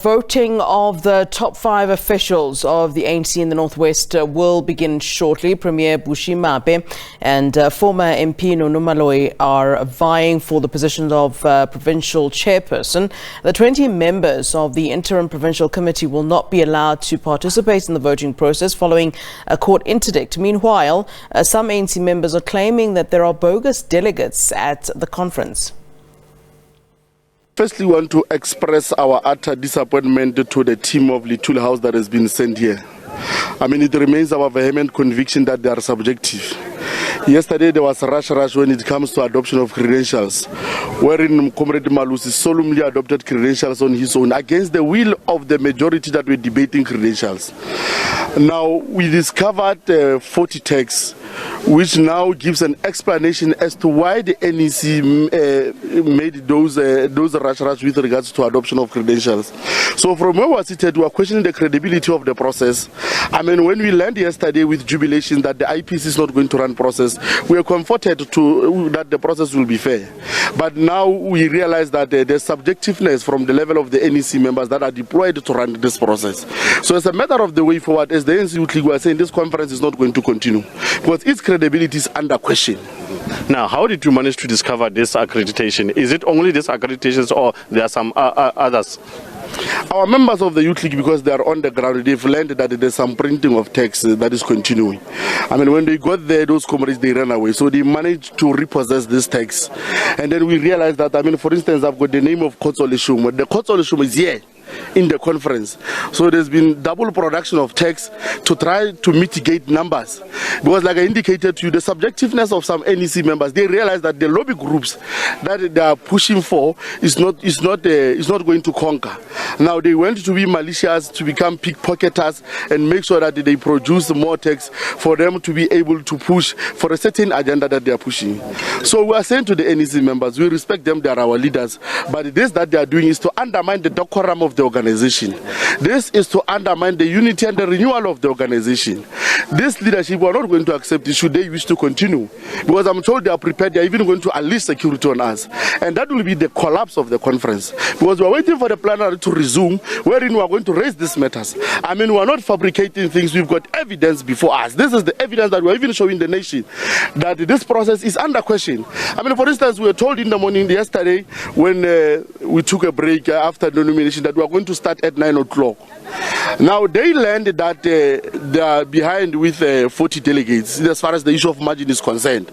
Voting of the top 5 officials of the ANC in the Northwest will begin shortly. Premier Bushi Mape and former MP Nonomaloi are vying for the position of Provincial chairperson. The 20 members of the interim Provincial Committee will not be allowed to participate in the voting process following a court interdict. Meanwhile, some ANC members are claiming that there are bogus delegates at the conference. Firstly, we want to express our utter disappointment to the team of Little House that has been sent here. It remains our vehement conviction that they are subjective. Yesterday, there was a rush when it comes to adoption of credentials, wherein Comrade Malusi solemnly adopted credentials on his own against the will of the majority that were debating credentials. Now, we discovered 40 texts, which now gives an explanation as to why the NEC made those rush with regards to adoption of credentials. So from where we are seated, we are questioning the credibility of the process. When we learned yesterday with jubilation that the IPC is not going to run process, we are comforted that the process will be fair. But now we realize that there's subjectiveness from the level of the NEC members that are deployed to run this process. So as a matter of the way forward, as the ANC Youth League was saying, this conference is not going to continue because its credibility is under question. Now, how did you manage to discover this accreditation? Is it only this accreditations or there are some others? Our members of the Youth League, because they are on the ground, they've learned that there's some printing of text that is continuing. When they got there, those comrades, they ran away. So they managed to repossess this text. And then we realized that, for instance, I've got the name of Kotzoleshum. The Kotzoleshum is here in the conference. So there's been double production of text to try to mitigate numbers. Because like I indicated to you, the subjectiveness of some NEC members, they realize that the lobby groups that they are pushing for is not going to conquer. Now they want to be malicious, to become pickpocketers and make sure that they produce more text for them to be able to push for a certain agenda that they are pushing. So we are saying to the NEC members, we respect them, they are our leaders, but this that they are doing is to undermine the decorum of the organization. This is to undermine the unity and the renewal of the organization. This leadership, we are not going to accept it should they wish to continue, because I'm told they are prepared, they are even going to unleash security on us, and that will be the collapse of the conference, because we are waiting for the plenary to resume, wherein we are going to raise these matters. We are not fabricating things, we've got evidence before us. This is the evidence that we are even showing the nation that this process is under question. For instance, we were told in the morning yesterday when we took a break after the nomination that we are going to start at 9 o'clock. Now they learned that they are behind with 40 delegates as far as the issue of margin is concerned.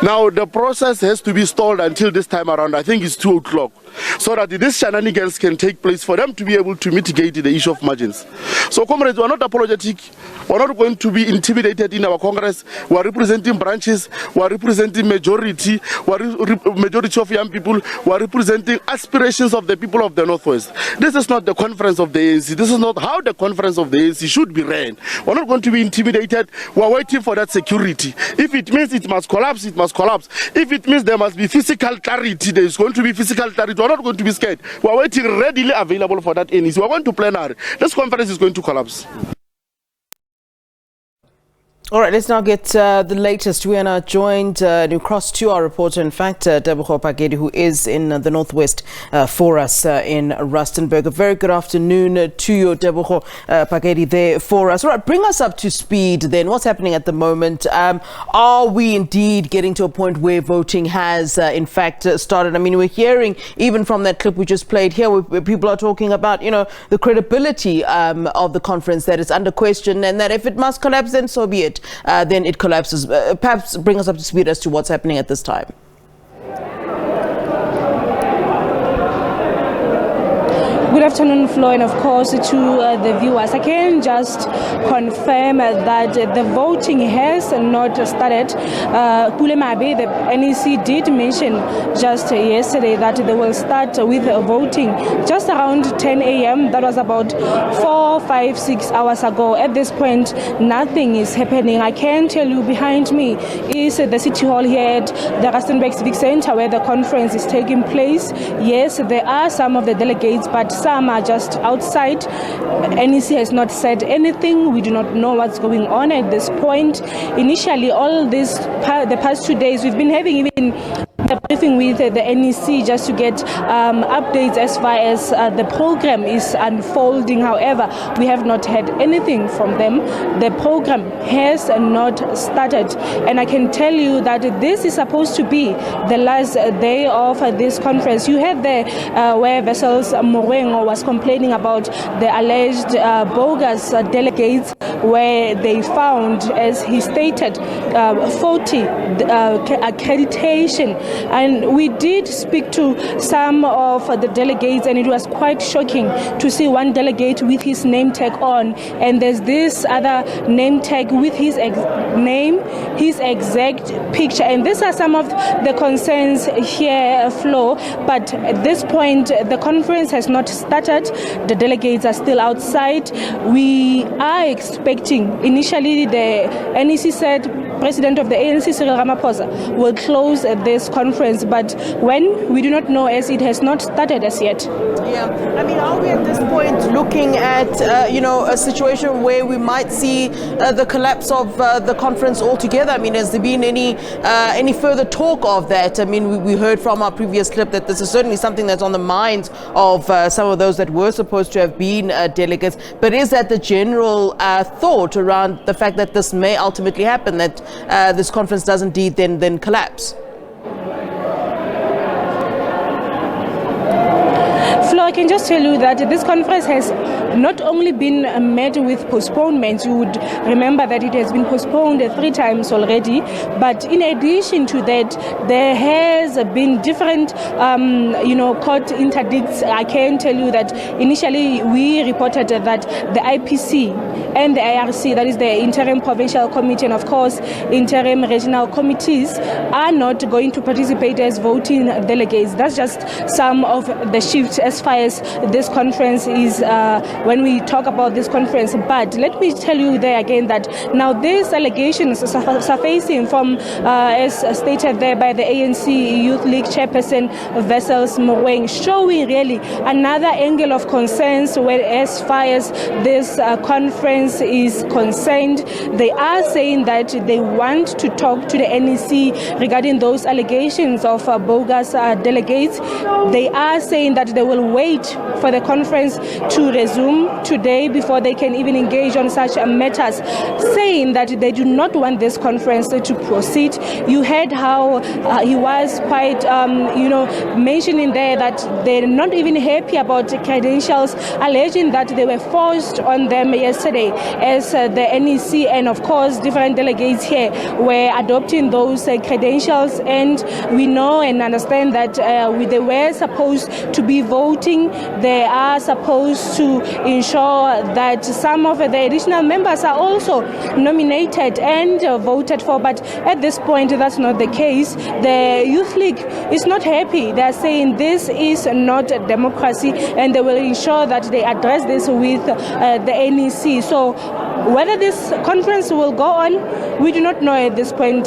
Now the process has to be stalled until this time around, I think it's 2 o'clock, so that these shenanigans can take place for them to be able to mitigate the issue of margins. So comrades, we are not apologetic, we are not going to be intimidated in our Congress. We are representing branches, we are representing majority, we are majority of young people, we are representing aspirations of the people of the Northwest. This is not the conference of the ANC, this is not how the conference of the ANC should be ran. We are not going to be intimidated, we are waiting for that security. If it means it must collapse, it must collapse. If it means there must be physical clarity, there is going to be physical clarity. We are not going to be scared. We are waiting readily available for that NEC. We are going to plenary. This conference is going to collapse. All right, let's now get the latest. We are now joined across to our reporter, in fact, Deboho Pagedi, who is in the Northwest for us in Rustenburg. A very good afternoon to you, Deboho Pagedi, there for us. All right, bring us up to speed then. What's happening at the moment? Are we indeed getting to a point where voting has, in fact, started? We're hearing, even from that clip we just played here, where people are talking about, the credibility of the conference that is under question, and that if it must collapse, then so be it. Then it collapses. Perhaps bring us up to speed as to what's happening at this time. Good afternoon, Flo, and of course to the viewers. I can just confirm that the voting has not started. Pule Mabe, the NEC, did mention just yesterday that they will start with voting just around 10 a.m. That was about 4, 5, 6 hours ago. At this point, nothing is happening. I can tell you behind me is the City Hall here at the Rustenburg Civic Center where the conference is taking place. Yes, there are some of the delegates, but some are just outside. NEC has not said anything. We do not know what's going on at this point. Initially, all this the past 2 days, we've been having even a briefing with the NEC just to get updates as far as the program is unfolding. However, we have not heard anything from them. The program has not started, and I can tell you that this is supposed to be the last day of this conference. You had there where Vessels Morengo was complaining about the alleged bogus delegates, where they found, as he stated, 40 accreditation. And we did speak to some of the delegates, and it was quite shocking to see one delegate with his name tag on, and there's this other name tag with his name, his exact picture. And these are some of the concerns here, Flo. But at this point, the conference has not started. The delegates are still outside. We are expecting, initially the NEC said President of the ANC, Cyril Ramaphosa, will close this conference, but when, we do not know, as it has not started as yet. Yeah, I mean, are we at this point looking at, a situation where we might see the collapse of the conference altogether? I mean, has there been any further talk of that? I mean, we heard from our previous clip that this is certainly something that's on the minds of some of those that were supposed to have been delegates, but is that the general thought around the fact that this may ultimately happen, that this conference does indeed then collapse? Flo, I can just tell you that this conference has not only been met with postponements. You would remember that it has been postponed 3 times already, but in addition to that, there has been different court interdicts. I can tell you that initially we reported that the IPC and the IRC, that is the Interim Provincial Committee, and of course Interim Regional Committees, are not going to participate as voting delegates. That's just some of the shifts as far as this conference is when we talk about this conference. But let me tell you there again that now these allegations are surfacing from, as stated there by the ANC Youth League chairperson Vessels Morengo, showing really another angle of concerns where, as far as this conference is concerned, they are saying that they want to talk to the NEC regarding those allegations of bogus delegates. They are saying that they will wait for the conference to resume today before they can even engage on such matters, saying that they do not want this conference to proceed. You heard how he was quite, mentioning there that they're not even happy about credentials, alleging that they were forced on them yesterday as the NEC and of course different delegates here were adopting those credentials. And we know and understand that they were supposed to be voting. They are supposed to ensure that some of the additional members are also nominated and voted for, but at this point that's not the case. The Youth League is not happy. They are saying this is not democracy, and they will ensure that they address this with the NEC. So whether this conference will go on, we do not know at this point,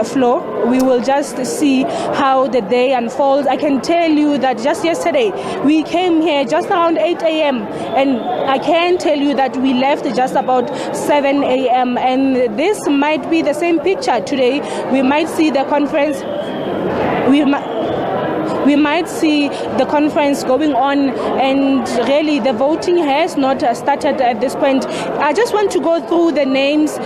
Flo. We will just see how the day unfolds. I can tell you that just yesterday we came here just around 8 a.m. and I can tell you that we left just about 7 a.m. and this might be the same picture today. We might see the conference. We might see the conference going on, and really the voting has not started at this point. I just want to go through the names.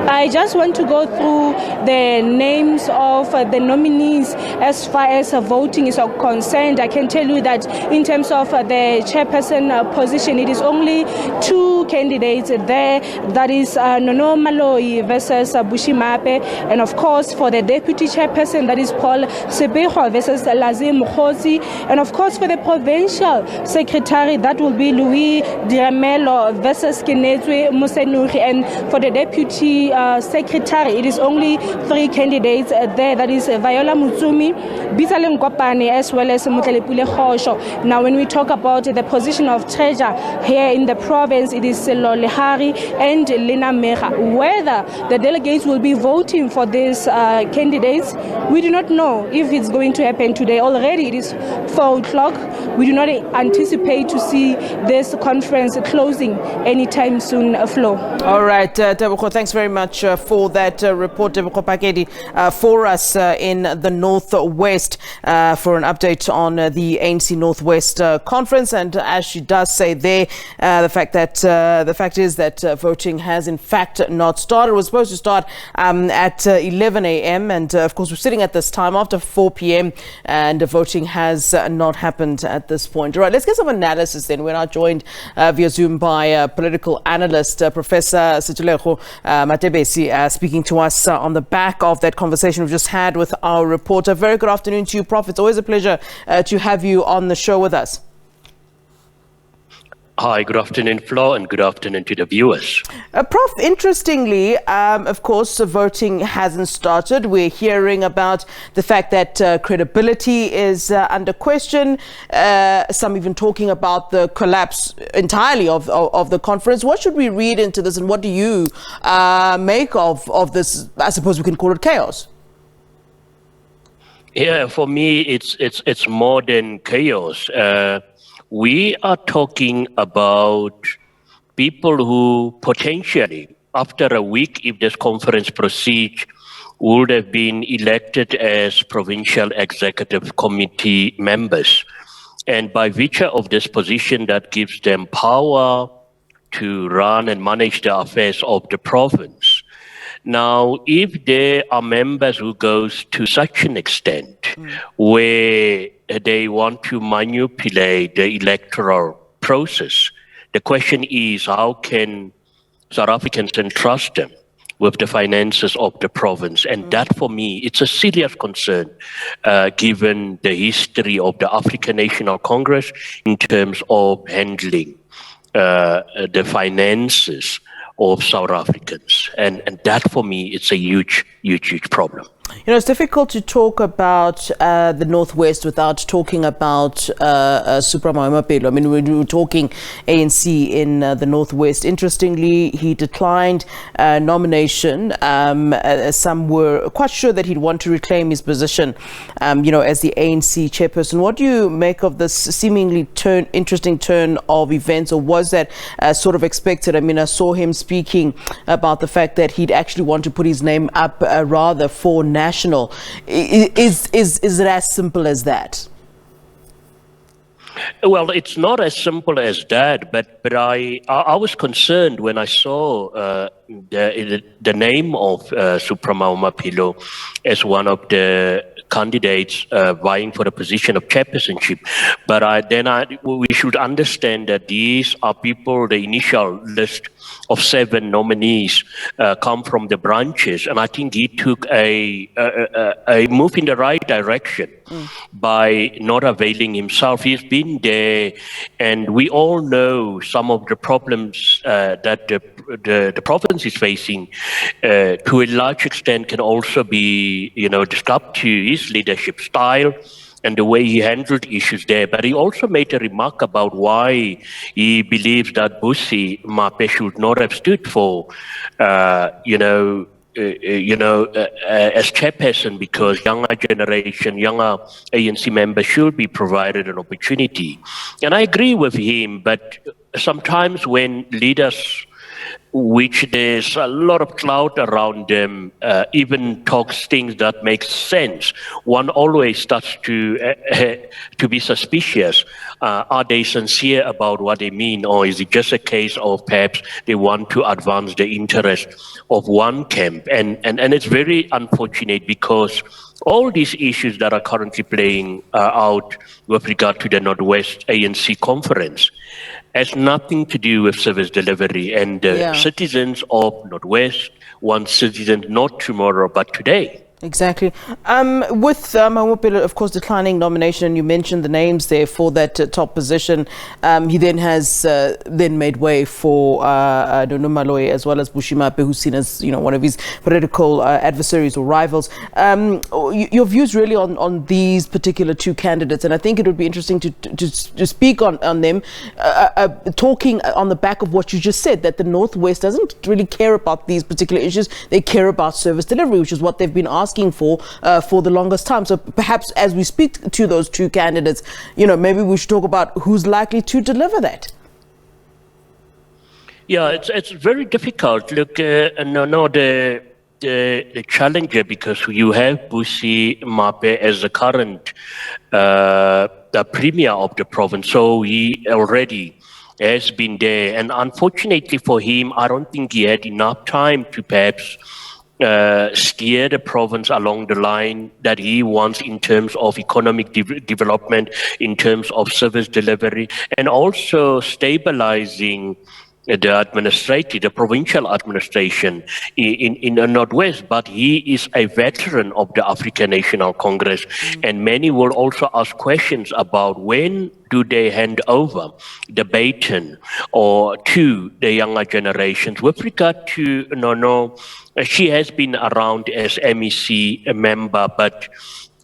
I just want to go through the names of the nominees as far as voting is concerned. I can tell you that in terms of the chairperson position, it is only 2 candidates there. That is Nono Maloi versus Bushimape. And of course, for the deputy chairperson, that is Paul Sebeho versus Lazim Mkhosi. And of course, for the provincial secretary, that will be Louis Diramelo versus Kinetswe Musenuri. And for the deputy secretary, it is only 3 candidates there. That is Viola Mutsumi, Bisaleng Kopane, as well as Mutlelepule Khosho. Now, when we talk about the position of treasurer here in the province, it is Lolehari and Lena Meha. Whether the delegates will be voting for these candidates, we do not know if it's going to happen today. Already it is 4 o'clock. We do not anticipate to see this conference closing anytime soon, Flo. All right, Tebogo, thanks very much. much for that report, Prof, for us in the Northwest for an update on the ANC Northwest conference. And as she does say there, the fact is that voting has in fact not started. It was supposed to start at 11 a.m. and of course we're sitting at this time after 4 p.m. and voting has not happened at this point. All right, let's get some analysis then. We're now joined via Zoom by political analyst Professor Sethulego Matebesi speaking to us on the back of that conversation we've just had with our reporter. Very good afternoon to you, Prof. It's always a pleasure to have you on the show with us. Hi, good afternoon, Flo, and good afternoon to the viewers. Prof, interestingly, of course, voting hasn't started. We're hearing about the fact that credibility is under question. Some even talking about the collapse entirely of the conference. What should we read into this, and what do you make of this? I suppose we can call it chaos. Yeah, for me, it's more than chaos. We are talking about people who potentially, after a week, if this conference proceeds, would have been elected as provincial executive committee members. And by virtue of this position, that gives them power to run and manage the affairs of the province. Now, if there are members who goes to such an extent where they want to manipulate the electoral process, the question is, how can South Africans entrust them with the finances of the province? And that, for me, it's a serious concern, given the history of the African National Congress in terms of handling the finances of South Africans. And that, for me, it's a huge problem. You know, it's difficult to talk about the Northwest without talking about Sethulego Matebesi. I mean, we were talking ANC in the Northwest. Interestingly, he declined nomination. Some were quite sure that he'd want to reclaim his position, as the ANC chairperson. What do you make of this seemingly interesting turn of events, or was that sort of expected? I mean, I saw him speaking about the fact that he'd actually want to put his name up rather for national. Is it as simple as that? Well, it's not as simple as that, but I was concerned when I saw the name of Sethulego Matebesi as one of the candidates vying for the position of chairpersonship. But we should understand that these are people, the initial list of 7 nominees come from the branches, and I think he took a move in the right direction by not availing himself. He's been there, and we all know some of the problems that the province is facing to a large extent can also be, described to his leadership style and the way he handled issues there. But he also made a remark about why he believes that Busi Mape should not have stood for, as chairperson, because younger ANC members should be provided an opportunity. And I agree with him, but sometimes when leaders, which there's a lot of clout around them, even talks things that make sense, one always starts to be suspicious. Are they sincere about what they mean, or is it just a case of perhaps they want to advance the interest of one camp? And it's very unfortunate, because all these issues that are currently playing out with regard to the Northwest ANC conference has nothing to do with service delivery, and citizens of Northwest want citizens not tomorrow but today. Exactly. With Matebesi, of course, declining nomination, you mentioned the names there for that top position. He then has then made way for Maloyi as well as Bushi Mape, who's seen as one of his political adversaries or rivals. Your views really on these particular 2 candidates, and I think it would be interesting to speak on them, talking on the back of what you just said, that the Northwest doesn't really care about these particular issues. They care about service delivery, which is what they've been asking for the longest time. So perhaps as we speak to those 2 candidates, maybe we should talk about who's likely to deliver that. Yeah, it's very difficult. Look, the challenger, because you have Busi Mape as the current the premier of the province, so he already has been there. And unfortunately for him, I don't think he had enough time to perhaps steer the province along the line that he wants in terms of economic development, in terms of service delivery, and also stabilizing the provincial administration in the Northwest. But he is a veteran of the African National Congress, and many will also ask questions about when do they hand over the baton or to the younger generations. With regard to Nono, she has been around as MEC member, but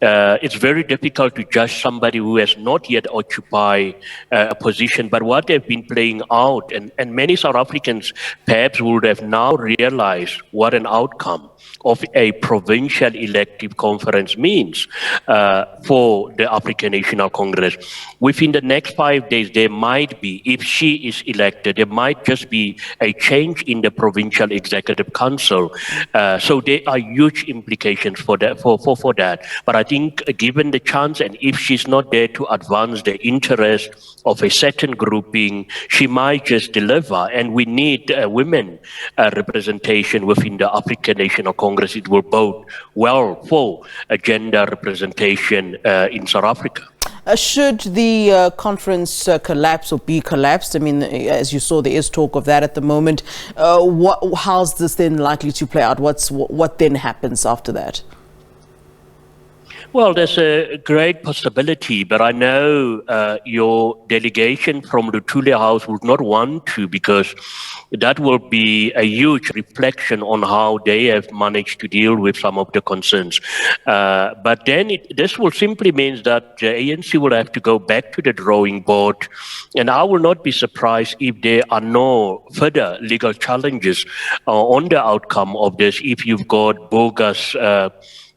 it's very difficult to judge somebody who has not yet occupied a position. But what they've been playing out, and many South Africans perhaps would have now realized what an outcome of a provincial elective conference means for the African National Congress. Within the next 5 days, there might be, if she is elected, there might just be a change in the Provincial Executive Council. So there are huge implications for that. For that. But I think given the chance, and if she's not there to advance the interest of a certain grouping, she might just deliver. And we need women representation within the African National Congress. It will bode well for gender representation in South Africa. Should the conference collapse or be collapsed? I mean, as you saw, there is talk of that at the moment. How's this then likely to play out? What then happens after that? Well, there's a great possibility, but I know your delegation from the Tule House would not want to, because that will be a huge reflection on how they have managed to deal with some of the concerns. But then this will simply mean that the ANC will have to go back to the drawing board, and I will not be surprised if there are no further legal challenges on the outcome of this. If you've got bogus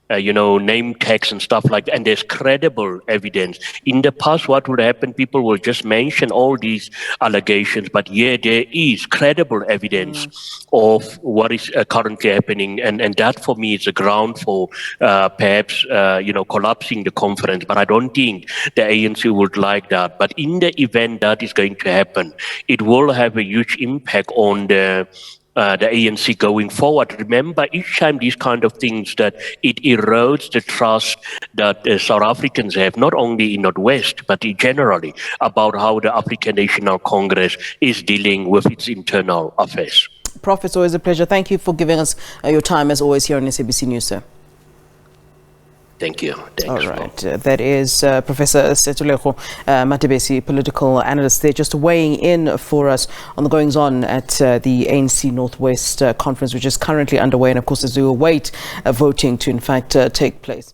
name tags and stuff like that, and there's credible evidence. In the past, what would happen, people will just mention all these allegations, but yeah, there is credible evidence of what is currently happening, and that for me is a ground for perhaps collapsing the conference. But I don't think the ANC would like that. But in the event that is going to happen, it will have a huge impact on the ANC going forward. Remember, each time these kind of things, that it erodes the trust that South Africans have, not only in Northwest, but generally, about how the African National Congress is dealing with its internal affairs. Prof, it's always a pleasure. Thank you for giving us your time, as always, here on SABC News, sir. Thank you. Thanks. All right. That is Professor Sethulego Matebesi, political analyst there, just weighing in for us on the goings-on at the ANC Northwest Conference, which is currently underway. And, of course, as we await voting to, in fact, take place.